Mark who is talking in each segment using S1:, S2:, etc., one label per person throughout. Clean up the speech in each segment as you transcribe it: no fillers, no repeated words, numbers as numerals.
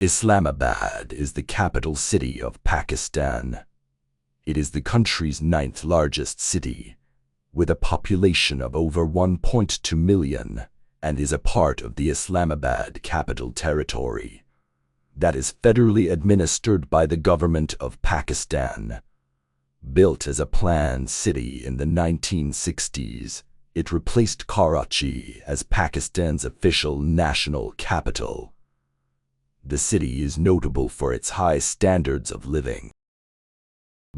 S1: Islamabad is the capital city of Pakistan. It is the country's ninth largest city, with a population of over 1.2 million, and is a part of the Islamabad Capital Territory that is federally administered by the government of Pakistan. Built as a planned city in the 1960s, it replaced Karachi as Pakistan's official national capital. The city is notable for its high standards of living.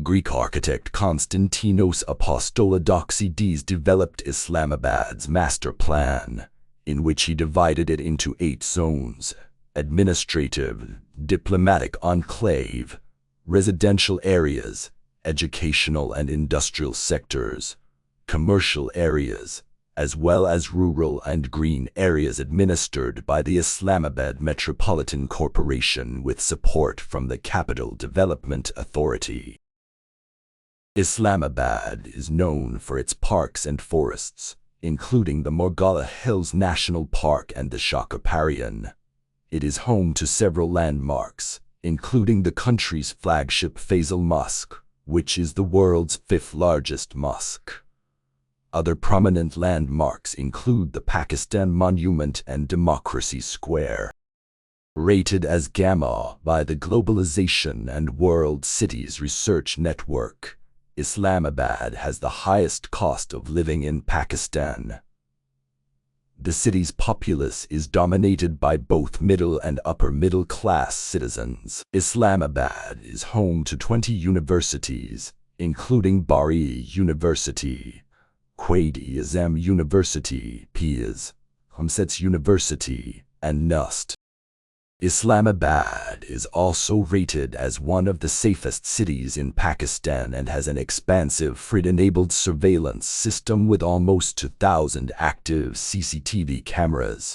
S1: Greek architect Konstantinos Apostolides developed Islamabad's master plan, in which he divided it into 8 zones: administrative, diplomatic enclave, residential areas, educational and industrial sectors, commercial areas, as well as rural and green areas administered by the Islamabad Metropolitan Corporation with support from the Capital Development Authority. Islamabad is known for its parks and forests, including the Morgala Hills National Park and the Shakoparian. It is home to several landmarks, including the country's flagship Faisal Mosque, which is the world's 5th largest mosque. Other prominent landmarks include the Pakistan Monument and Democracy Square. Rated as Gamma by the Globalization and World Cities Research Network, Islamabad has the highest cost of living in Pakistan. The city's populace is dominated by both middle and upper middle class citizens. Islamabad is home to 20 universities, including Bari University, Quaid-e-Azam University, Piaz, Hamsets University, and NUST. Islamabad is also rated as one of the safest cities in Pakistan and has an expansive FRID-enabled surveillance system with almost 2,000 active CCTV cameras.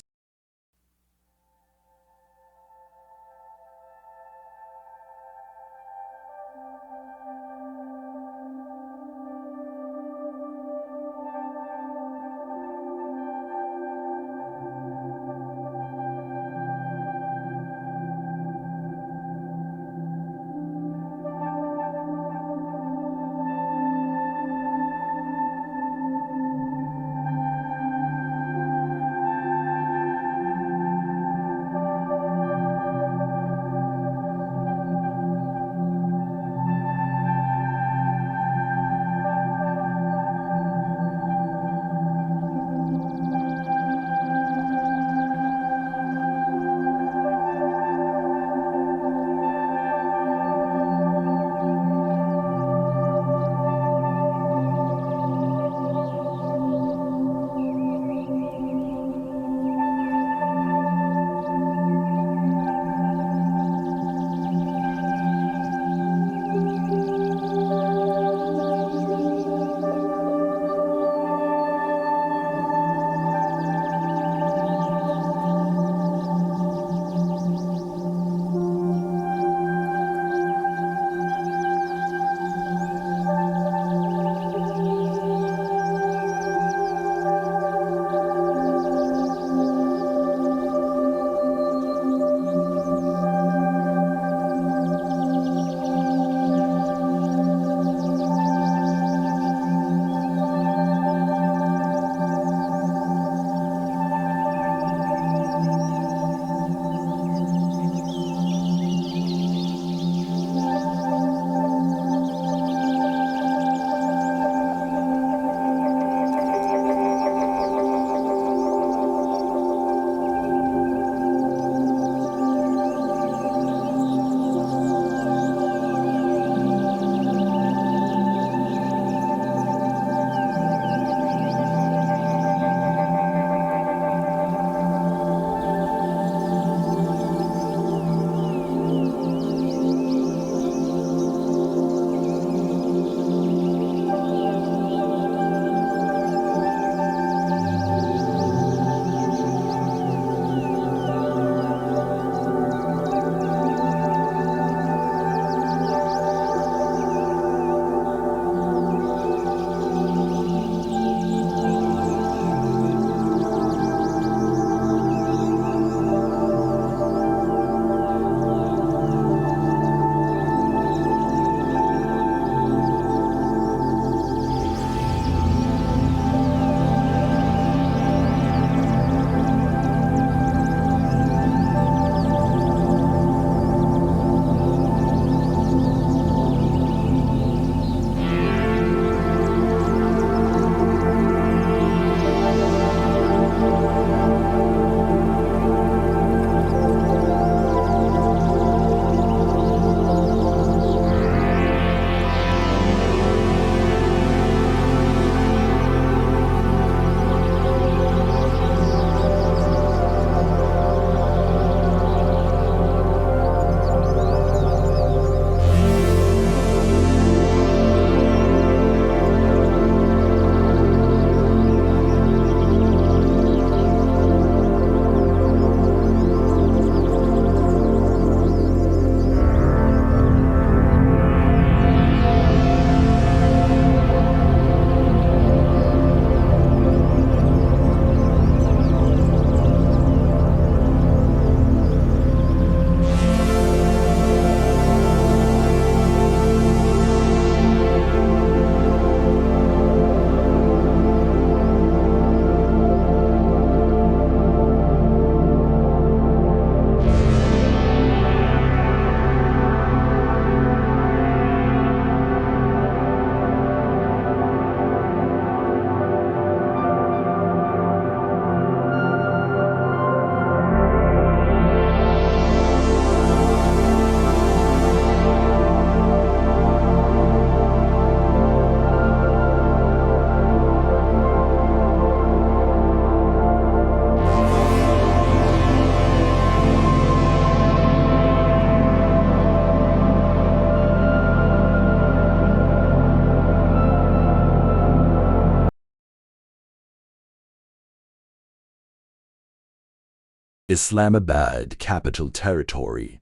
S1: Islamabad Capital Territory,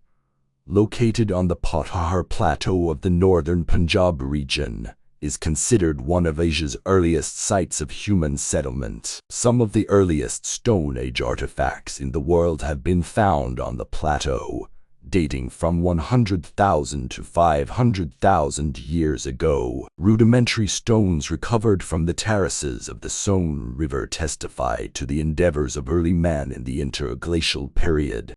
S1: located on the Pothohar Plateau of the northern Punjab region, is considered one of Asia's earliest sites of human settlement. Some of the earliest Stone Age artifacts in the world have been found on the plateau, dating from 100,000 to 500,000 years ago. Rudimentary stones recovered from the terraces of the Soan River testify to the endeavors of early man in the inter-glacial period.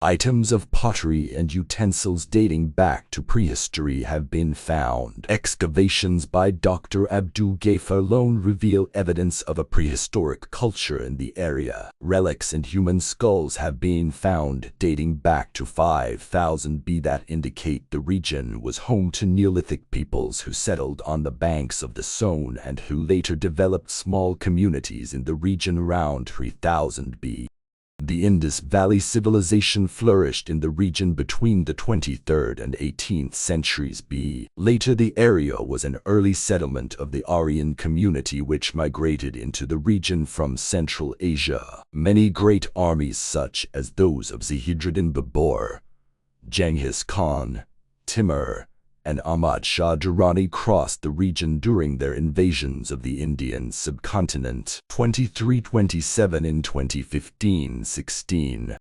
S1: Items of pottery and utensils dating back to prehistory have been found. Excavations by Dr. Abdul Ghaffar alone reveal evidence of a prehistoric culture in the area. Relics and human skulls have been found dating back to 5000 BC that indicate the region was home to Neolithic peoples who settled on the banks of the Soan and who later developed small communities in the region around 3000 BC. The Indus Valley civilization flourished in the region between the 23rd and 18th centuries BC. Later, the area was an early settlement of the Aryan community which migrated into the region from Central Asia. Many great armies such as those of Zahidruddin Babur, Genghis Khan, Timur, and Ahmad Shah Durrani crossed the region during their invasions of the Indian subcontinent. 2327 in 2015-16.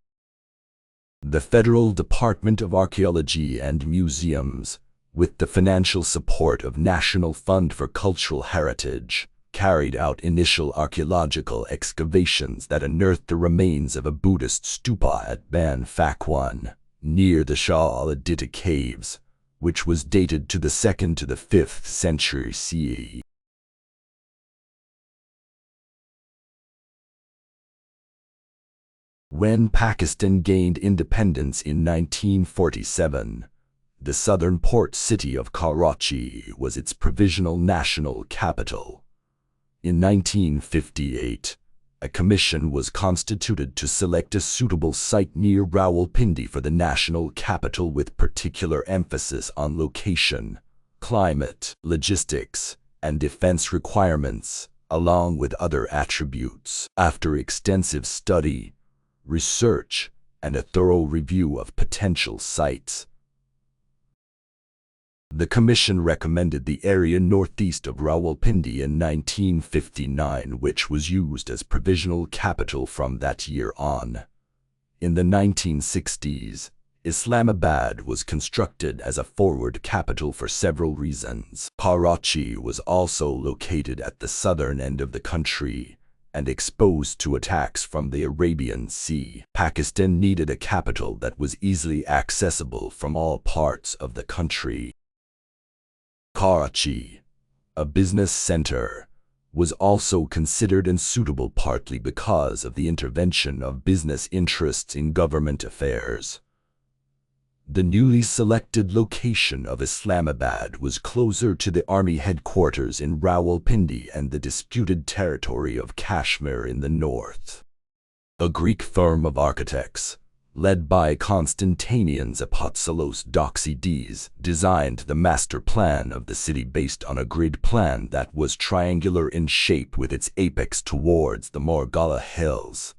S1: The Federal Department of Archaeology and Museums, with the financial support of National Fund for Cultural Heritage, carried out initial archaeological excavations that unearthed the remains of a Buddhist stupa at Ban Phakwan, near the Shah al-Adita caves, which was dated to the 2nd to the 5th century CE. When Pakistan gained independence in 1947, the southern port city of Karachi was its provisional national capital. In 1958, a commission was constituted to select a suitable site near Rawalpindi for the national capital with particular emphasis on location, climate, logistics, and defense requirements, along with other attributes. After extensive study, research, and a thorough review of potential sites, the Commission recommended the area northeast of Rawalpindi in 1959, which was used as provisional capital from that year on. In the 1960s, Islamabad was constructed as a forward capital for several reasons. Karachi was also located at the southern end of the country and exposed to attacks from the Arabian Sea. Pakistan needed a capital that was easily accessible from all parts of the country. Karachi, a business center, was also considered unsuitable partly because of the intervention of business interests in government affairs. The newly selected location of Islamabad was closer to the army headquarters in Rawalpindi and the disputed territory of Kashmir in the north. A Greek firm of architects, led by Constantinians Apostolous Doxides, designed the master plan of the city based on a grid plan that was triangular in shape with its apex towards the Morgala Hills.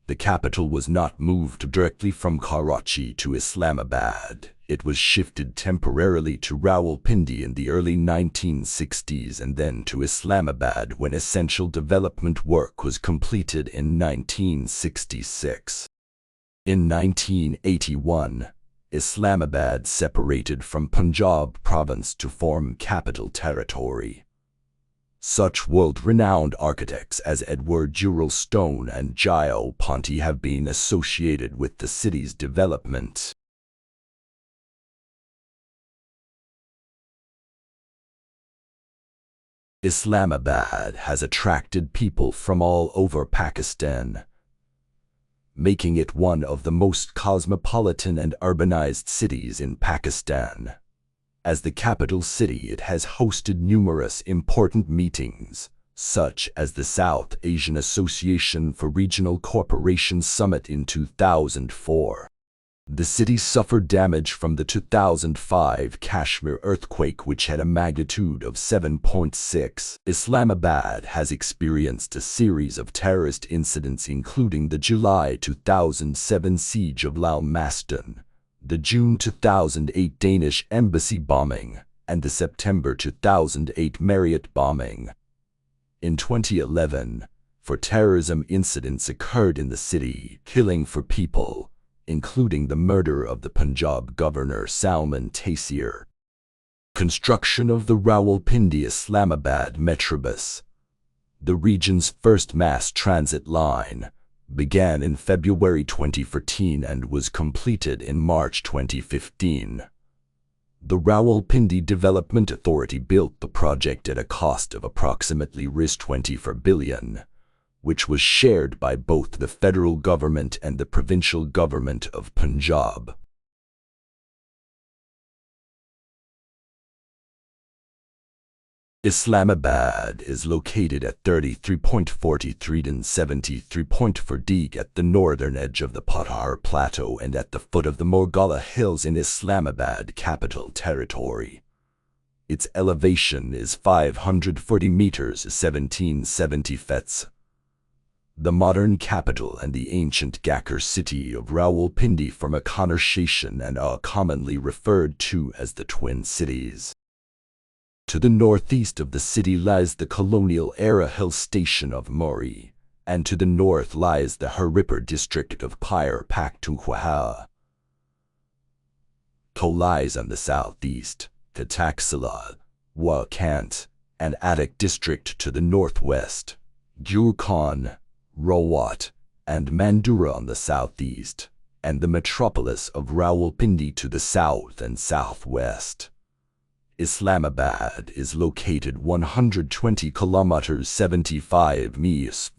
S1: The capital was not moved directly from Karachi to Islamabad. It was shifted temporarily to Rawalpindi in the early 1960s and then to Islamabad when essential development work was completed in 1966. In 1981, Islamabad separated from Punjab province to form Capital Territory. Such world-renowned architects as Edward Jewell Stone and Gio Ponti have been associated with the city's development. Islamabad has attracted people from all over Pakistan, making it one of the most cosmopolitan and urbanized cities in Pakistan. As the capital city, it has hosted numerous important meetings, such as the South Asian Association for Regional Cooperation Summit in 2004. The city suffered damage from the 2005 Kashmir earthquake, which had a magnitude of 7.6. Islamabad has experienced a series of terrorist incidents, including the July 2007 siege of Lal Masjid, the June 2008 Danish embassy bombing, and the September 2008 Marriott bombing. In 2011, four terrorism incidents occurred in the city, killing 4 people, including the murder of the Punjab governor Salman Taseer. Construction of the Rawalpindi-Islamabad Metrobus, the region's first mass transit line, began in February 2014 and was completed in March 2015. The Rawalpindi Development Authority built the project at a cost of approximately Rs24 billion, which was shared by both the federal government and the provincial government of Punjab. Islamabad is located at 33.43 and 73.4 dig at the northern edge of the Pothohar Plateau and at the foot of the Morgala Hills in Islamabad Capital Territory. Its elevation is 540 meters, 1770 feet. The modern capital and the ancient Ghakkar city of Rawalpindi form a conversation and are commonly referred to as the Twin Cities. To the northeast of the city lies the colonial-era hill station of Mori, and to the north lies the Haripur district of Khyber Pakhtunkhwa. Lies on the southeast, the Taxila, Wakant, and Attic district to the northwest, Gurkhan, Rawat, and Mandura on the southeast, and the metropolis of Rawalpindi to the south and southwest. Islamabad is located 120 kilometers 75 miles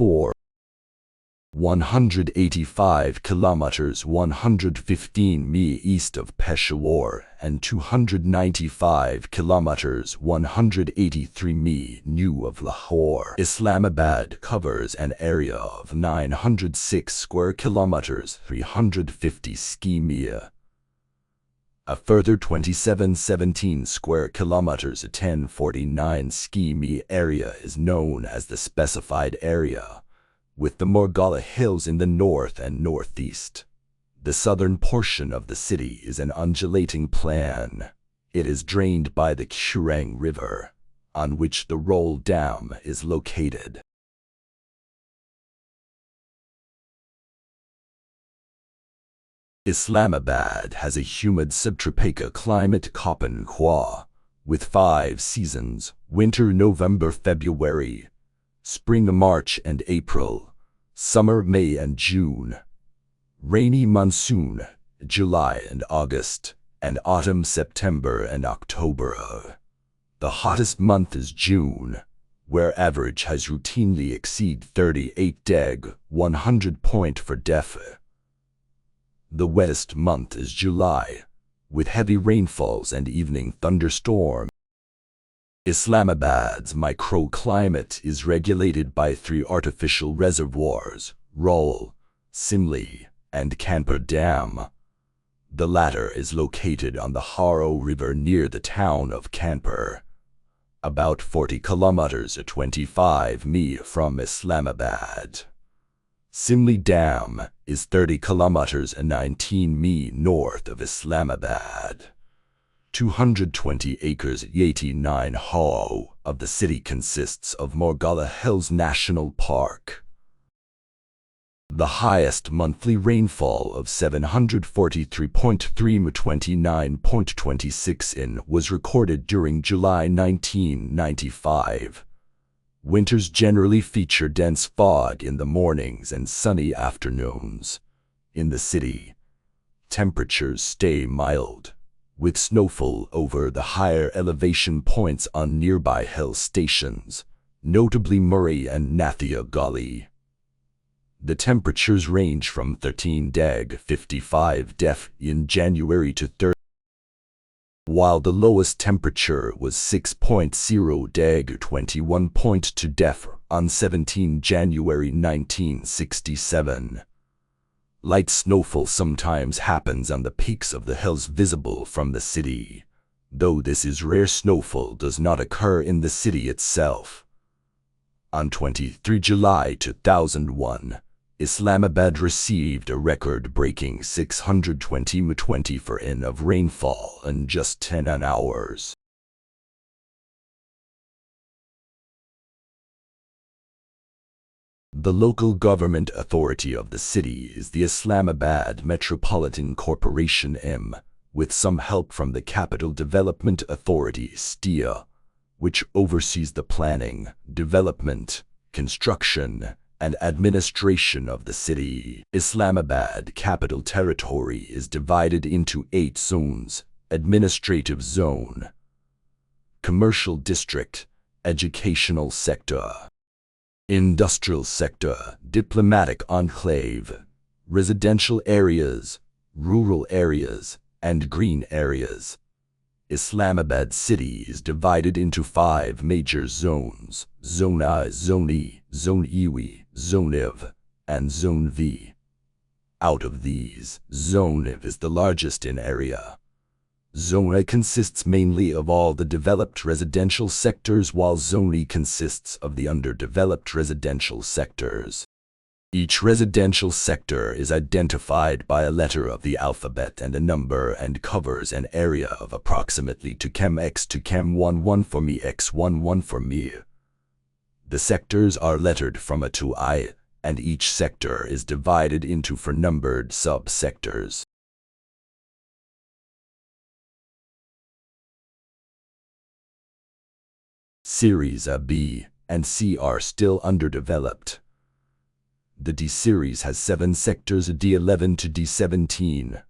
S1: 185 kilometers 115 mi east of Peshawar and 295 kilometers 183 mi new of Lahore. Islamabad covers an area of 906 square kilometers 350 ski mi. A further 2717 square kilometers 1049 ski mi area is known as the specified area, with the Morgala Hills in the north and northeast. The southern portion of the city is an undulating plain. It is drained by the Soan River, on which the Roll Dam is located. Islamabad has a humid subtropical climate Pothohar, with 5 seasons: winter November-February, spring March and April, summer May and June, rainy monsoon July and August, and autumn September and October. The hottest month is June, where average highs routinely exceed 38 deg 100 point for def. The wettest month is July, with heavy rainfalls and evening thunderstorms. Islamabad's microclimate is regulated by 3 artificial reservoirs, Rawal, Simli, and Kanpur Dam. The latter is located on the Haro River near the town of Kanpur, about 40 kilometers 25 mi from Islamabad. Simli Dam is 30 kilometers 19 mi north of Islamabad. 220 acres 89 ha of the city consists of Morgala Hills National Park. The highest monthly rainfall of 743.3 29.26 in was recorded during July 1995. Winters generally feature dense fog in the mornings and sunny afternoons. In the city, temperatures stay mild, with snowfall over the higher elevation points on nearby hill stations, notably Murray and Nathia Gully. The temperatures range from 13 deg 55 def in January to 30, while the lowest temperature was 6.0 deg 21.2 def on 17 January 1967. Light snowfall sometimes happens on the peaks of the hills visible from the city. Though this is rare, snowfall does not occur in the city itself. On 23 July 2001, Islamabad received a record-breaking 620 in of rainfall in just 10 hours. The local government authority of the city is the Islamabad Metropolitan Corporation (IM), with some help from the Capital Development Authority (STIA), which oversees the planning, development, construction, and administration of the city. Islamabad Capital Territory is divided into 8 zones: administrative zone, commercial district, educational sector, industrial sector, diplomatic enclave, residential areas, rural areas, and green areas. Islamabad city is divided into 5 major zones: Zone I, Zone E, Zone IW, Zone IV, and Zone V. Out of these, Zone IV is the largest in area. Zone I consists mainly of all the developed residential sectors, while Zone E consists of the underdeveloped residential sectors. Each residential sector is identified by a letter of the alphabet and a number, and covers an area of approximately 2 km x 2 km 11 for me x 11 for me. The sectors are lettered from A to I, and each sector is divided into 4 numbered sub-sectors. Series A, B, and C are still underdeveloped. The D series has 7 sectors D11 to D17,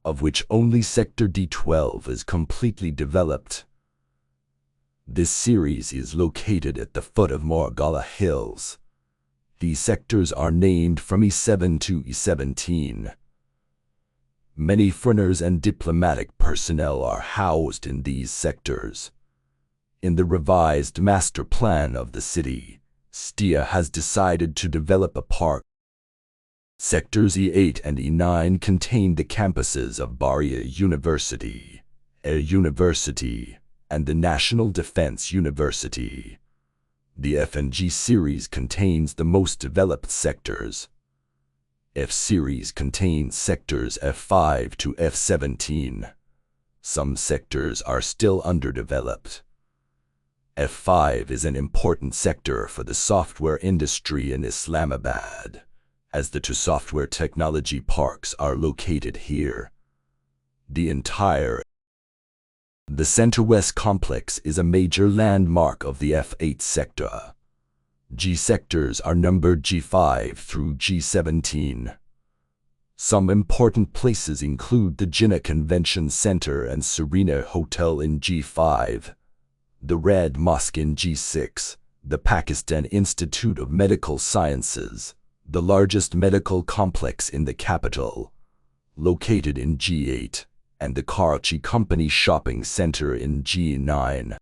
S1: of which only sector D12 is completely developed. This series is located at the foot of Morgala Hills. These sectors are named from E7 to E17. Many foreigners and diplomatic personnel are housed in these sectors. In the revised master plan of the city, STIA has decided to develop a park. Sectors E8 and E9 contain the campuses of Baria University, Air University, and the National Defense University. The F and G series contains the most developed sectors. F series contains sectors F5 to F17. Some sectors are still underdeveloped. F5 is an important sector for the software industry in Islamabad, as the 2 software technology parks are located here. The Center-West complex is a major landmark of the F8 sector. G sectors are numbered G5 through G17. Some important places include the Jinnah Convention Center and Serena Hotel in G5, the Red Mosque in G6, the Pakistan Institute of Medical Sciences, the largest medical complex in the capital, located in G8, and the Karachi Company Shopping Center in G9.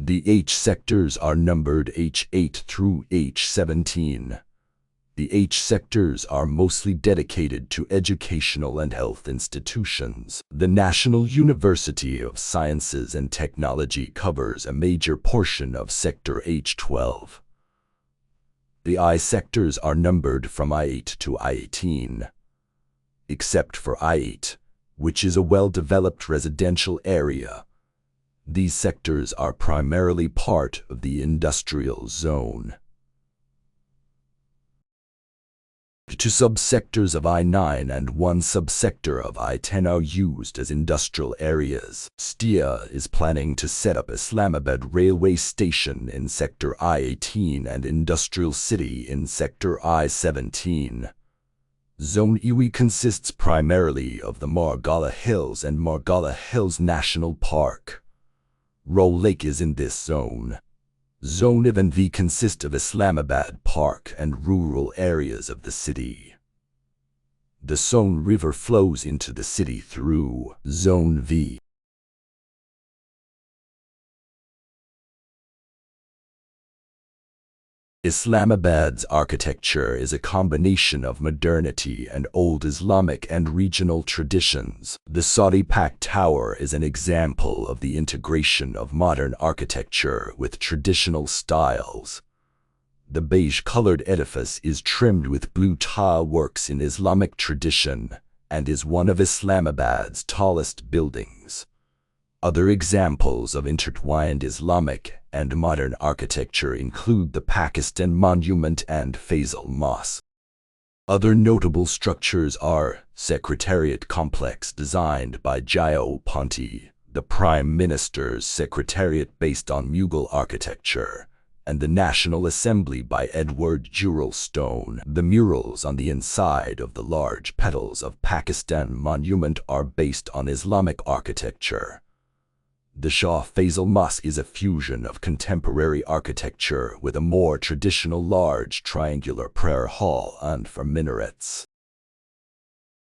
S1: The H sectors are numbered H8 through H17. The H sectors are mostly dedicated to educational and health institutions. The National University of Sciences and Technology covers a major portion of Sector H12. The I sectors are numbered from I8 to I18. Except for I8, which is a well-developed residential area, these sectors are primarily part of the industrial zone. 2 subsectors of I9 and 1 subsector of I10 are used as industrial areas. STIA is planning to set up Islamabad railway station in Sector I18 and industrial city in Sector I17. Zone IW consists primarily of the Morgala Hills and Morgala Hills National Park. Roll Lake is in this zone. Zone IV and V consist of Islamabad Park and rural areas of the city. The Soan River flows into the city through Zone V. Islamabad's architecture is a combination of modernity and old Islamic and regional traditions. The Saudi Pak Tower is an example of the integration of modern architecture with traditional styles. The beige-colored edifice is trimmed with blue tile works in Islamic tradition and is one of Islamabad's tallest buildings. Other examples of intertwined Islamic and modern architecture include the Pakistan Monument and Faisal Mosque. Other notable structures are Secretariat Complex designed by Jio Ponti, the Prime Minister's Secretariat based on Mughal architecture, and the National Assembly by Edward Jewell Stone. The murals on the inside of the large petals of Pakistan Monument are based on Islamic architecture. The Shah Faisal Mosque is a fusion of contemporary architecture with a more traditional large triangular prayer hall and 4 minarets.